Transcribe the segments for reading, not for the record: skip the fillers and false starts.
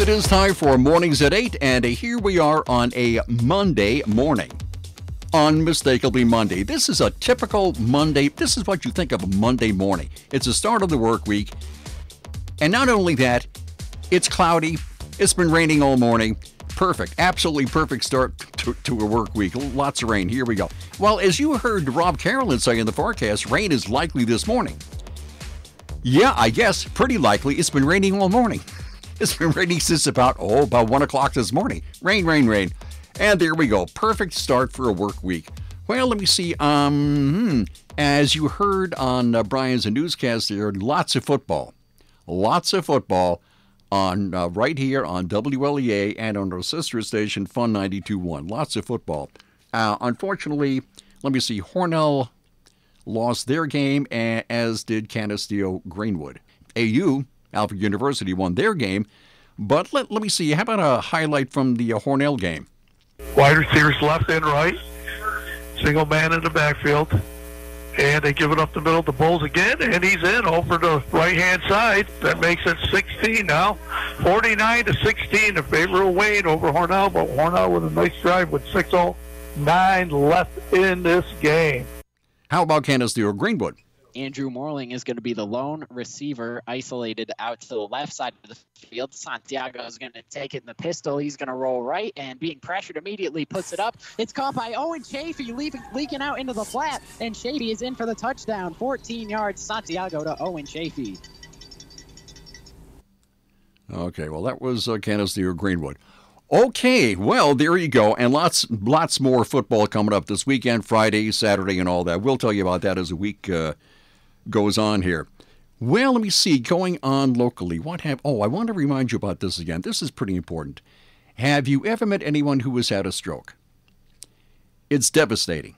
it is time for Mornings at 8, and here we are on a Monday morning. Unmistakably Monday. This is a typical Monday. This is what you think of a Monday morning. It's the start of the work week. And not only that, it's cloudy. It's been raining all morning. Perfect. Absolutely perfect start to a work week. Lots of rain. Here we go. Well, as you heard Rob Carolyn say in the forecast, rain is likely this morning. Yeah, I guess. Pretty likely. It's been raining all morning. It's been raining since about 1 o'clock this morning. Rain, rain, rain. And there we go. Perfect start for a work week. Well, let me see. As you heard on Brian's newscast there, lots of football. Lots of football on right here on WLEA and on our sister station, Fun 92.1. Lots of football. Unfortunately, let me see. Hornell lost their game, as did Canisteo Greenwood. AU, Alfred University, won their game. But let me see. How about a highlight from the Hornell game? Wide receivers left and right. Single man in the backfield. And they give it up the middle to Bowles again, and he's in over the right-hand side. That makes it 16 now. 49-16 in favor of Wayne over Hornell, but Hornell with a nice drive with 6:09 left in this game. How about Canisteo Greenwood? Andrew Morling is going to be the lone receiver isolated out to the left side of the field. Santiago is going to take it in the pistol. He's going to roll right, and being pressured immediately puts it up. It's caught by Owen Chafee, leaking out into the flat, and Chafee is in for the touchdown. 14 yards, Santiago to Owen Chafee. Okay, well, that was Canisteo Greenwood. Okay, well, there you go. And lots more football coming up this weekend, Friday, Saturday, and all that. We'll tell you about that as the week goes on here. Well, let me see. Going on locally, I want to remind you about this again. This is pretty important. Have you ever met anyone who has had a stroke? It's devastating.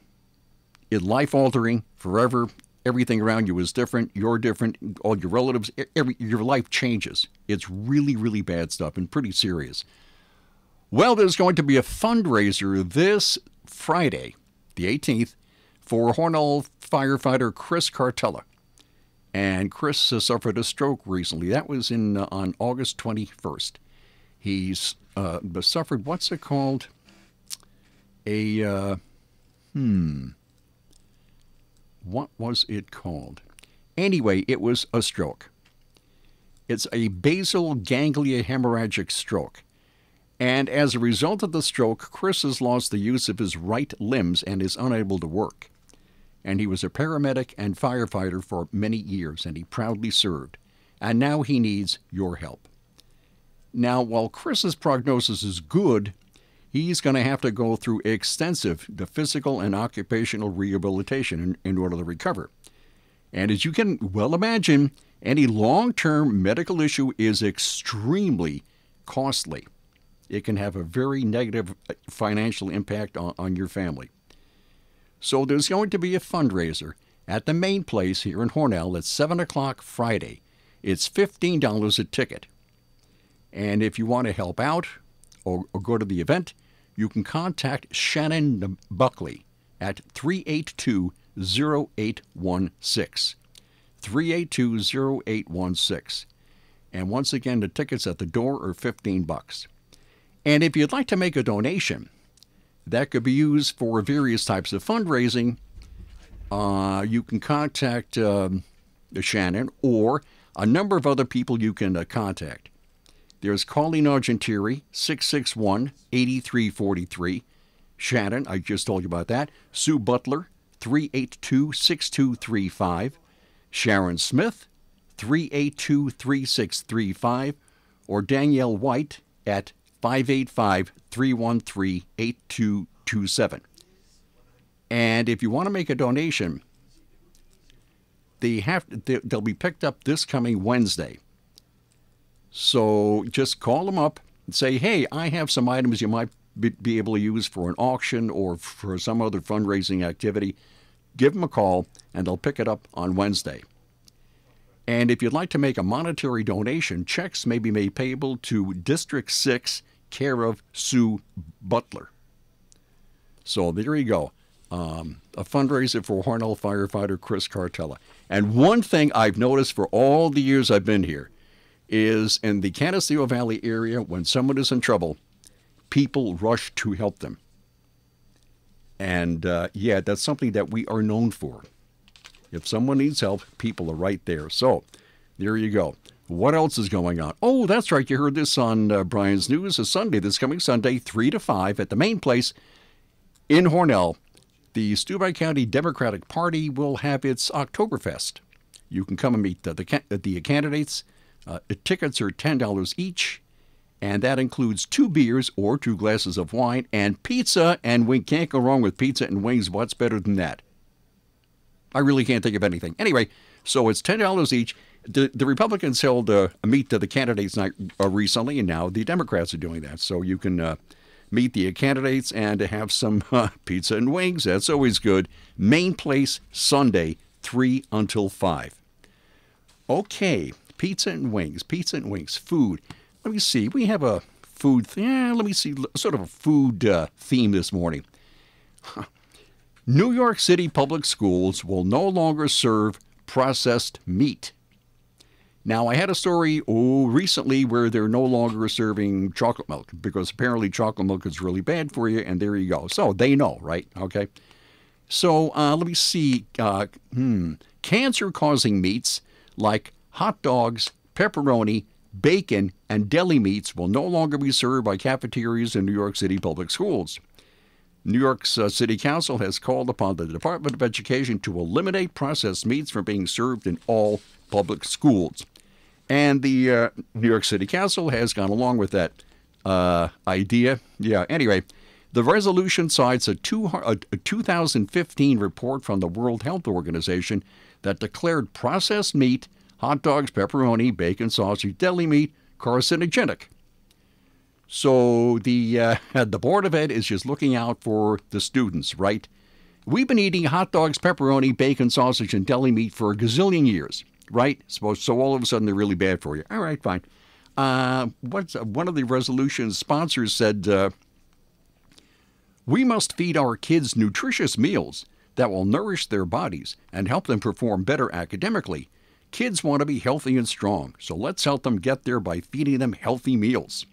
It's life-altering, forever. Everything around you is different. You're different. All your relatives, your life changes. It's really, really bad stuff and pretty serious. Well, there's going to be a fundraiser this Friday, the 18th, for Hornell firefighter Chris Cartella. And Chris suffered a stroke recently. That was on August 21st. He's suffered, what's it called? What was it called? Anyway, it was a stroke. It's a basal ganglia hemorrhagic stroke. And as a result of the stroke, Chris has lost the use of his right limbs and is unable to work. And he was a paramedic and firefighter for many years, and he proudly served. And now he needs your help. Now, while Chris's prognosis is good, he's going to have to go through extensive physical and occupational rehabilitation in order to recover. And as you can well imagine, any long-term medical issue is extremely costly. It can have a very negative financial impact on your family. So there's going to be a fundraiser at the main place here in Hornell at 7 o'clock Friday. It's $15 a ticket. And if you want to help out or go to the event, you can contact Shannon Buckley at 382-0816. 382-0816. And once again, the tickets at the door are $15. And if you'd like to make a donation, that could be used for various types of fundraising. You can contact Shannon or a number of other people you can contact. There's Colleen Argentieri, 661-8343. Shannon, I just told you about that. Sue Butler, 382-6235. Sharon Smith, 382-3635. Or Danielle White at 585-313-8227. And if you want to make a donation, they'll be picked up this coming Wednesday. So just call them up and say, hey, I have some items you might be able to use for an auction or for some other fundraising activity. Give them a call, and they'll pick it up on Wednesday. And if you'd like to make a monetary donation, checks may be made payable to District 6, care of Sue Butler. So there you go. A fundraiser for Hornell firefighter Chris Cartella. And one thing I've noticed for all the years I've been here is in the Canisteo Valley area, when someone is in trouble, people rush to help them. And yeah, that's something that we are known for. If someone needs help, people are right there. So there you go. What else is going on? Oh, that's right. You heard this on Brian's News. This Sunday, this coming Sunday, 3 to 5 at the main place in Hornell. The Steuben County Democratic Party will have its Oktoberfest. You can come and meet the candidates. Tickets are $10 each, and that includes 2 beers or 2 glasses of wine and pizza, and we can't go wrong with pizza and wings. What's better than that? I really can't think of anything. Anyway, so it's $10 each. The Republicans held a meet to the candidates night recently, and now the Democrats are doing that. So you can meet the candidates and have some pizza and wings. That's always good. Main place, Sunday, 3 until 5. Okay, pizza and wings, food. Let me see. We have a food, sort of a food theme this morning. New York City public schools will no longer serve processed meat. Now, I had a story recently where they're no longer serving chocolate milk because apparently chocolate milk is really bad for you, and there you go. So they know, right? Okay. So let me see. Cancer-causing meats like hot dogs, pepperoni, bacon, and deli meats will no longer be served by cafeterias in New York City public schools. New York's City Council has called upon the Department of Education to eliminate processed meats from being served in all public schools. And the New York City Council has gone along with that idea. Yeah, anyway, the resolution cites a 2015 report from the World Health Organization that declared processed meat, hot dogs, pepperoni, bacon, sausage, deli meat, carcinogenic. So the Board of Ed is just looking out for the students, right? We've been eating hot dogs, pepperoni, bacon, sausage, and deli meat for a gazillion years, right? So all of a sudden they're really bad for you. All right, fine. One of the resolution's sponsors said, we must feed our kids nutritious meals that will nourish their bodies and help them perform better academically. Kids want to be healthy and strong, so let's help them get there by feeding them healthy meals.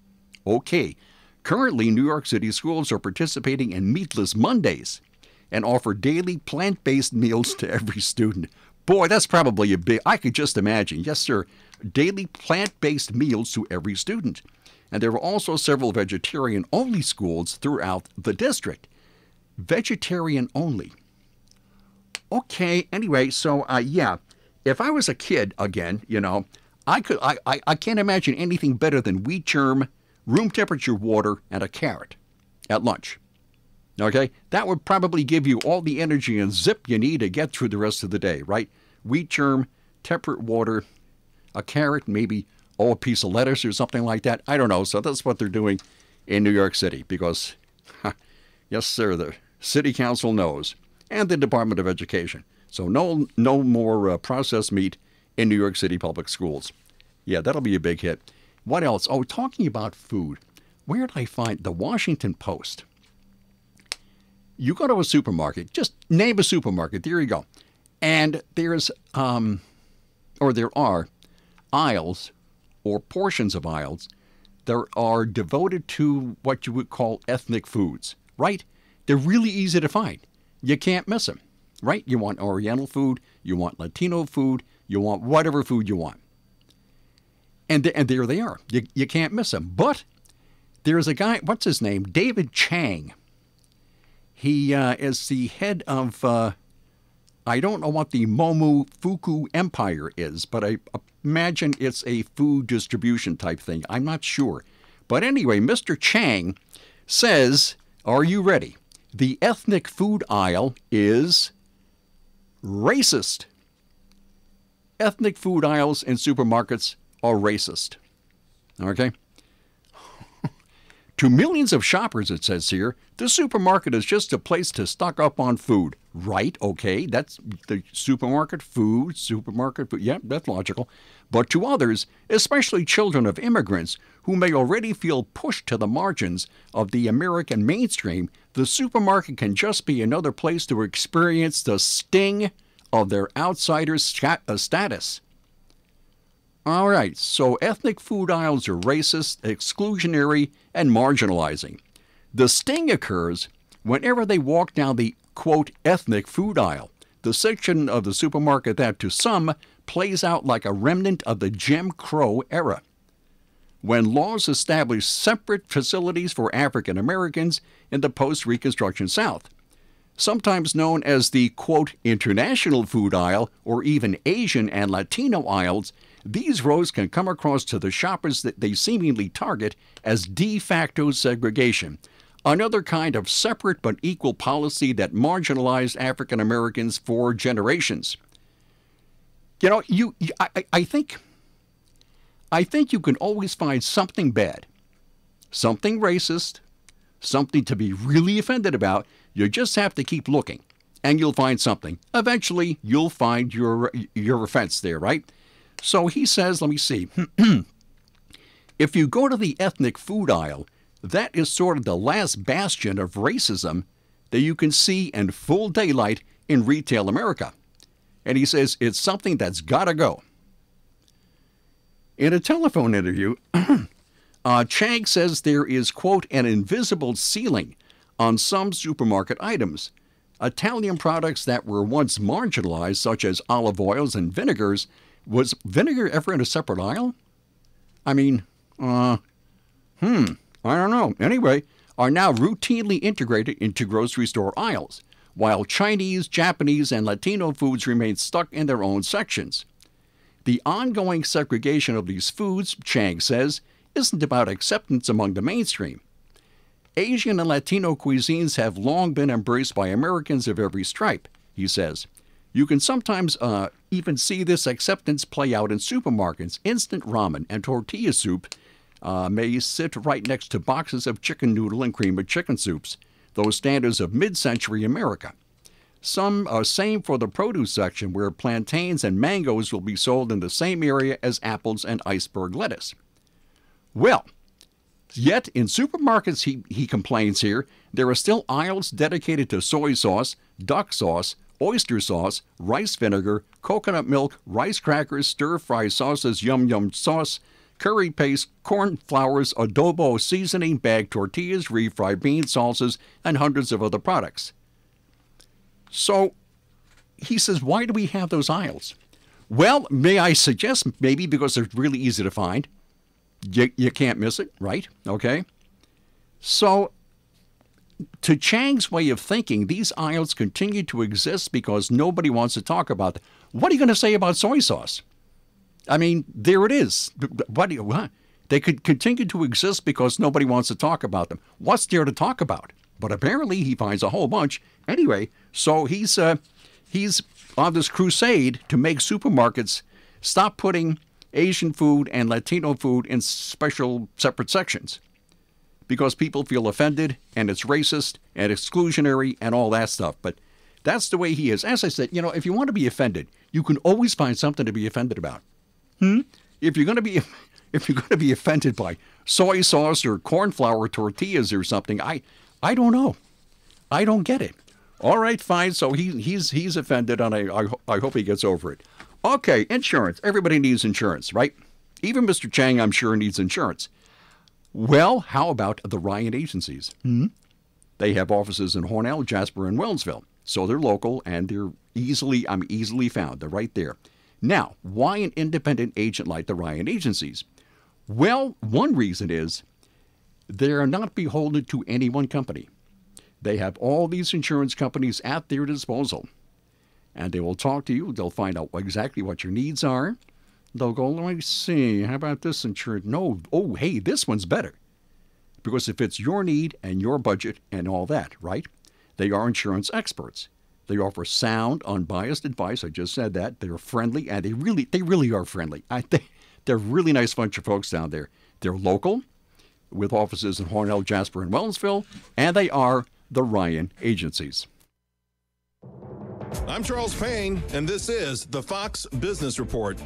Okay, currently New York City schools are participating in Meatless Mondays and offer daily plant-based meals to every student. Boy, that's probably I could just imagine. Yes, sir, daily plant-based meals to every student. And there are also several vegetarian-only schools throughout the district. Vegetarian only. Okay, anyway, so yeah, if I was a kid again, I can't imagine anything better than wheat germ, room temperature water, and a carrot at lunch. Okay? That would probably give you all the energy and zip you need to get through the rest of the day, right? Wheat germ, temperate water, a carrot, maybe a piece of lettuce or something like that. I don't know. So that's what they're doing in New York City because, yes, sir, the City Council knows, and the Department of Education. So no more processed meat in New York City public schools. Yeah, that'll be a big hit. What else? Oh, talking about food. Where did I find the Washington Post? You go to a supermarket, just name a supermarket, there you go. And there are aisles or portions of aisles that are devoted to what you would call ethnic foods, right? They're really easy to find. You can't miss them, right? You want Oriental food, you want Latino food, you want whatever food you want. And there they are. You can't miss them. But there's a guy, what's his name? David Chang. He is the head of, I don't know what the Momofuku Empire is, but I imagine it's a food distribution type thing. I'm not sure. But anyway, Mr. Chang says, are you ready? The ethnic food aisle is racist. Ethnic food aisles in supermarkets are racist. Okay? To millions of shoppers, it says here, the supermarket is just a place to stock up on food. Right, okay, that's the supermarket food. Yeah, that's logical. But to others, especially children of immigrants who may already feel pushed to the margins of the American mainstream, the supermarket can just be another place to experience the sting of their outsider status. All right, so ethnic food aisles are racist, exclusionary, and marginalizing. The sting occurs whenever they walk down the, quote, ethnic food aisle, the section of the supermarket that to some plays out like a remnant of the Jim Crow era, when laws established separate facilities for African Americans in the post-Reconstruction South. Sometimes known as the, quote, international food aisle or even Asian and Latino aisles, these rows can come across to the shoppers that they seemingly target as de facto segregation, another kind of separate but equal policy that marginalized African Americans for generations. You know, I think you can always find something bad, something racist, something to be really offended about. You just have to keep looking, and you'll find something. Eventually, you'll find your offense there, right? So he says, let me see. If you go to the ethnic food aisle, that is sort of the last bastion of racism that you can see in full daylight in retail America. And he says it's something that's got to go. In a telephone interview, Chang says there is, quote, an invisible ceiling on some supermarket items. Italian products that were once marginalized, such as olive oils and vinegars, was vinegar ever in a separate aisle? I mean, I don't know. Anyway, are now routinely integrated into grocery store aisles, while Chinese, Japanese, and Latino foods remain stuck in their own sections. The ongoing segregation of these foods, Chang says, isn't about acceptance among the mainstream. Asian and Latino cuisines have long been embraced by Americans of every stripe, he says. You can sometimes even see this acceptance play out in supermarkets. Instant ramen and tortilla soup may sit right next to boxes of chicken noodle and cream of chicken soups, those standards of mid-century America. Some are same for the produce section, where plantains and mangoes will be sold in the same area as apples and iceberg lettuce. Well, yet in supermarkets, he complains here, there are still aisles dedicated to soy sauce, duck sauce, oyster sauce, rice vinegar, coconut milk, rice crackers, stir-fry sauces, yum-yum sauce, curry paste, corn flours, adobo seasoning, bagged tortillas, refried beans, salsas, and hundreds of other products. So he says, why do we have those aisles? Well, may I suggest maybe because they're really easy to find. You can't miss it, right? Okay. So to Chang's way of thinking, these aisles continue to exist because nobody wants to talk about them. What are you going to say about soy sauce? I mean, there it is. What? They could continue to exist because nobody wants to talk about them. What's there to talk about? But apparently he finds a whole bunch. Anyway, so he's on this crusade to make supermarkets stop putting Asian food and Latino food in special separate sections, because people feel offended and it's racist and exclusionary and all that stuff. But that's the way he is. As I said, you know, if you want to be offended, you can always find something to be offended about. If you're going to be offended by soy sauce or corn flour tortillas or something, I don't know. I don't get it. All right, fine. So he's offended, and I hope he gets over it. Okay, insurance. Everybody needs insurance, right? Even Mr. Chang, I'm sure, needs insurance. Well, how about the Ryan agencies? They have offices in Hornell, Jasper, and Wellsville. So they're local, and they're easily found. They're right there. Now, why an independent agent like the Ryan agencies? Well, one reason is they are not beholden to any one company. They have all these insurance companies at their disposal. And they will talk to you. They'll find out exactly what your needs are. They'll go, let me see, how about this insurance? No, oh, hey, this one's better. Because it fits your need and your budget and all that, right? They are insurance experts. They offer sound, unbiased advice. I just said that. They're friendly, and they really are friendly. They're a really nice bunch of folks down there. They're local, with offices in Hornell, Jasper, and Wellsville, and they are the Ryan agencies. I'm Charles Payne, and this is the Fox Business Report.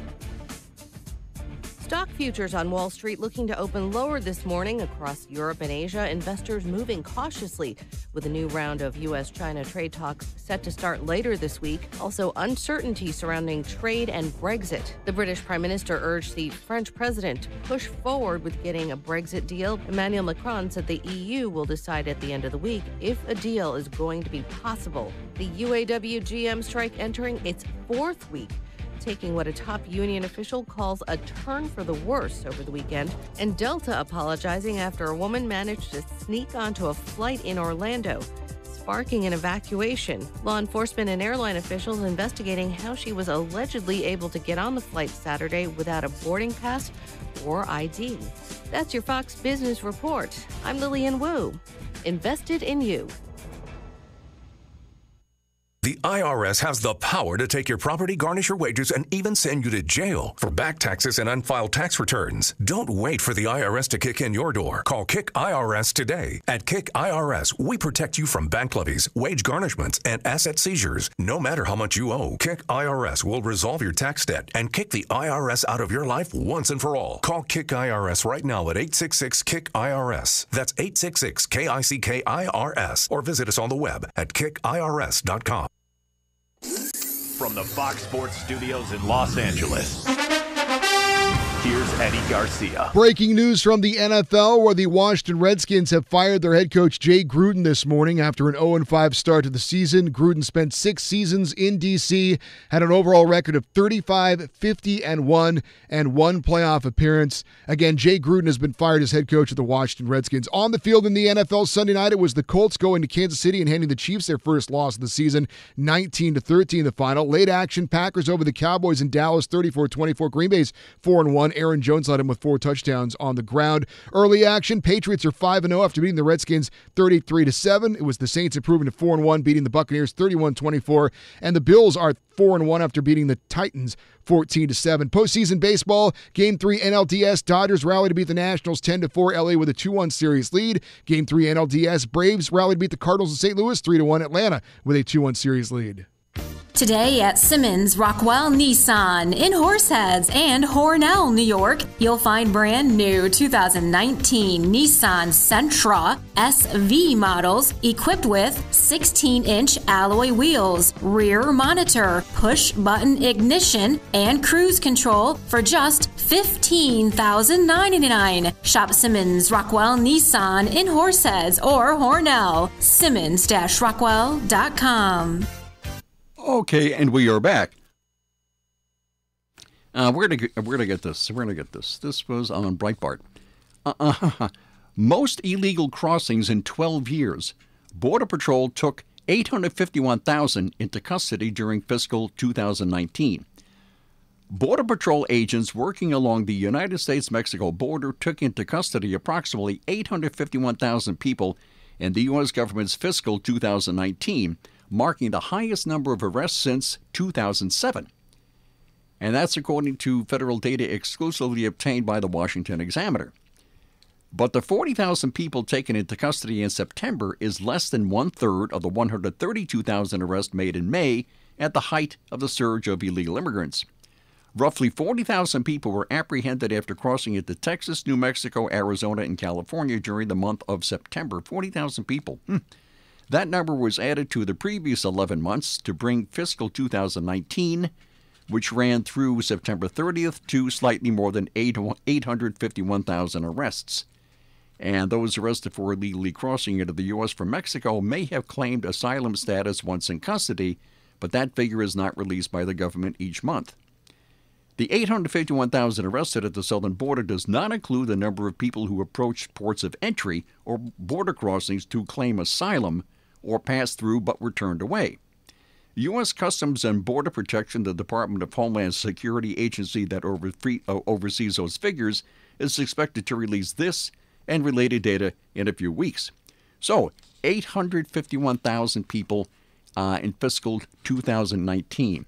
Stock futures on Wall Street looking to open lower this morning across Europe and Asia. Investors moving cautiously with a new round of U.S.-China trade talks set to start later this week. Also, uncertainty surrounding trade and Brexit. The British Prime Minister urged the French president to push forward with getting a Brexit deal. Emmanuel Macron said the EU will decide at the end of the week if a deal is going to be possible. The UAW GM strike entering its fourth week, taking what a top union official calls a turn for the worse over the weekend, and Delta apologizing after a woman managed to sneak onto a flight in Orlando, sparking an evacuation. Law enforcement and airline officials investigating how she was allegedly able to get on the flight Saturday without a boarding pass or ID. That's your Fox Business Report. I'm Lillian Wu. Invested in you. The IRS has the power to take your property, garnish your wages, and even send you to jail for back taxes and unfiled tax returns. Don't wait for the IRS to kick in your door. Call Kick IRS today. At Kick IRS, we protect you from bank levies, wage garnishments, and asset seizures. No matter how much you owe, Kick IRS will resolve your tax debt and kick the IRS out of your life once and for all. Call Kick IRS right now at 866-KICK-IRS. That's 866-KICK-IRS. Or visit us on the web at kickirs.com. From the Fox Sports Studios in Los Angeles, here's Eddie Garcia. Breaking news from the NFL, where the Washington Redskins have fired their head coach Jay Gruden this morning after an 0-5 start to the season. Gruden spent 6 seasons in D.C., had an overall record of 35-50-1, and 1 playoff appearance. Again, Jay Gruden has been fired as head coach of the Washington Redskins. On the field in the NFL Sunday night, it was the Colts going to Kansas City and handing the Chiefs their first loss of the season, 19-13 the final. Late action, Packers over the Cowboys in Dallas, 34-24. Green Bay's 4-1. Aaron Jones led him with 4 touchdowns on the ground. Early action, Patriots are 5-0 after beating the Redskins 33-7. It was the Saints improving to 4-1, beating the Buccaneers 31-24. And the Bills are 4-1 after beating the Titans 14-7. Postseason baseball, Game 3 NLDS, Dodgers rally to beat the Nationals 10-4. LA with a 2-1 series lead. Game 3 NLDS, Braves rally to beat the Cardinals in St. Louis 3-1. Atlanta with a 2-1 series lead. Today at Simmons Rockwell Nissan in Horseheads and Hornell, New York, you'll find brand new 2019 Nissan Sentra SV models equipped with 16-inch alloy wheels, rear monitor, push-button ignition, and cruise control for just $15,999. Shop Simmons Rockwell Nissan in Horseheads or Hornell. Simmons-Rockwell.com. Okay, and we are back. We're gonna get this. This was on Breitbart. Most illegal crossings in 12 years. Border Patrol took 851,000 into custody during fiscal 2019. Border Patrol agents working along the United States-Mexico border took into custody approximately 851,000 people in the U.S. government's fiscal 2019, marking the highest number of arrests since 2007. And that's according to federal data exclusively obtained by the Washington Examiner. But the 40,000 people taken into custody in September is less than 1/3 of the 132,000 arrests made in May at the height of the surge of illegal immigrants. Roughly 40,000 people were apprehended after crossing into Texas, New Mexico, Arizona, and California during the month of September. 40,000 people. That number was added to the previous 11 months to bring fiscal 2019, which ran through September 30th, to slightly more than 851,000 arrests. And those arrested for illegally crossing into the U.S. from Mexico may have claimed asylum status once in custody, but that figure is not released by the government each month. The 851,000 arrested at the southern border does not include the number of people who approached ports of entry or border crossings to claim asylum or passed through but were turned away. U.S. Customs and Border Protection, the Department of Homeland Security agency that oversees those figures, is expected to release this and related data in a few weeks. So, 851,000 people in fiscal 2019.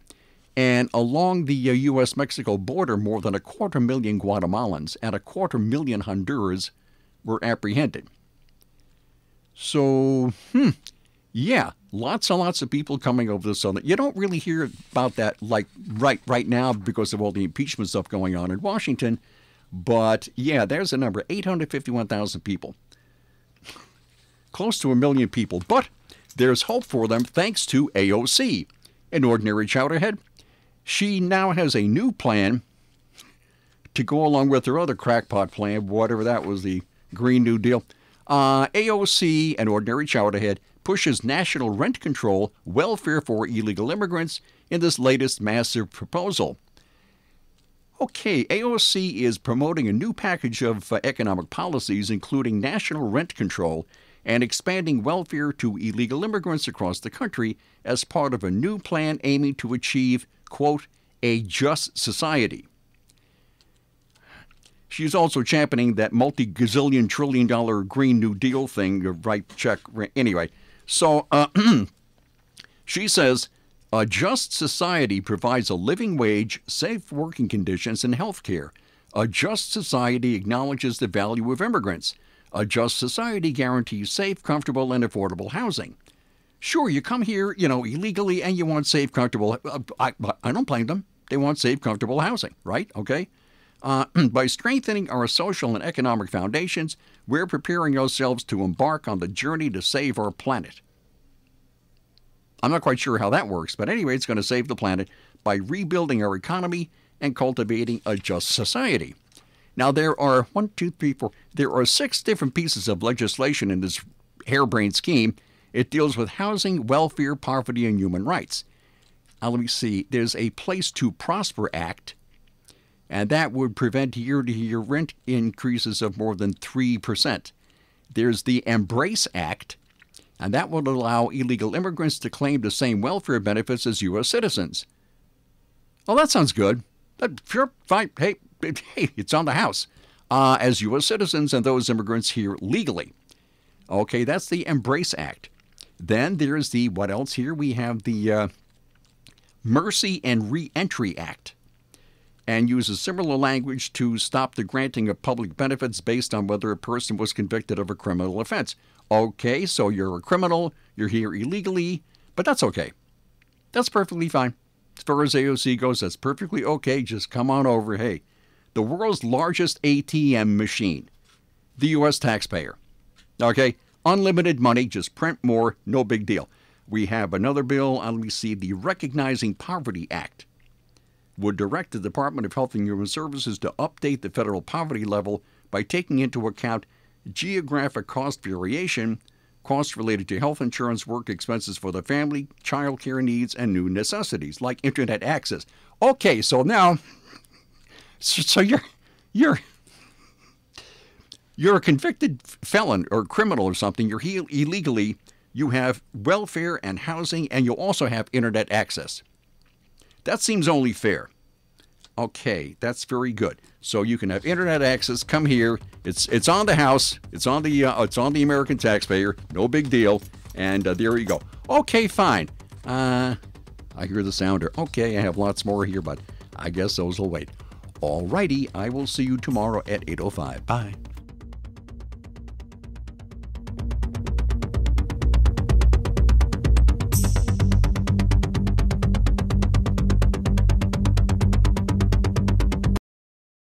And along the U.S.-Mexico border, more than 250,000 Guatemalans and 250,000 Hondurans were apprehended. So, yeah, lots and lots of people coming over the southern. You don't really hear about that like right now because of all the impeachment stuff going on in Washington. But yeah, there's a number, 851,000 people. Close to 1 million people. But there's hope for them thanks to AOC, an ordinary chowderhead. She now has a new plan to go along with her other crackpot plan, whatever that was, the Green New Deal. AOC, an ordinary chowderhead, pushes national rent control, welfare for illegal immigrants in this latest massive proposal. Okay, AOC is promoting a new package of economic policies, including national rent control and expanding welfare to illegal immigrants across the country as part of a new plan aiming to achieve, quote, a just society. She's also championing that multi-gazillion trillion-dollar Green New Deal thing, right check. Anyway, so she says, a just society provides a living wage, safe working conditions, and health care. A just society acknowledges the value of immigrants. A just society guarantees safe, comfortable, and affordable housing. Sure, you come here, illegally, and you want safe, comfortable. I don't blame them. They want safe, comfortable housing, right? Okay. By strengthening our social and economic foundations, we're preparing ourselves to embark on the journey to save our planet. I'm not quite sure how that works, but anyway, it's going to save the planet by rebuilding our economy and cultivating a just society. Now, there are 6 different pieces of legislation in this harebrained scheme. It deals with housing, welfare, poverty, and human rights. Now, let me see. There's a Place to Prosper Act, and that would prevent year-to-year rent increases of more than 3%. There's the Embrace Act, and that would allow illegal immigrants to claim the same welfare benefits as U.S. citizens. Oh, that sounds good. Sure, fine. Hey, it's on the house. As U.S. citizens and those immigrants here legally. Okay, that's the Embrace Act. Then there's what else here? We have the Mercy and Reentry Act, and uses similar language to stop the granting of public benefits based on whether a person was convicted of a criminal offense. Okay, so you're a criminal, you're here illegally, but that's okay. That's perfectly fine. As far as AOC goes, that's perfectly okay. Just come on over. Hey, the world's largest ATM machine, the U.S. taxpayer. Okay, unlimited money, just print more, no big deal. We have another bill, let me see, the Recognizing Poverty Act would direct the Department of Health and Human Services to update the federal poverty level by taking into account geographic cost variation, costs related to health insurance, work expenses for the family, child care needs, and new necessities like internet access. Okay, so now, so you're a convicted felon or criminal or something. You're here illegally. You have welfare and housing, and you'll also have internet access. That seems only fair. Okay, that's very good. So you can have internet access. Come here. It's on the house. It's on the American taxpayer. No big deal. And there you go. Okay, fine. I hear the sounder. Okay, I have lots more here, but I guess those will wait. All righty. I will see you tomorrow at 8:05. Bye.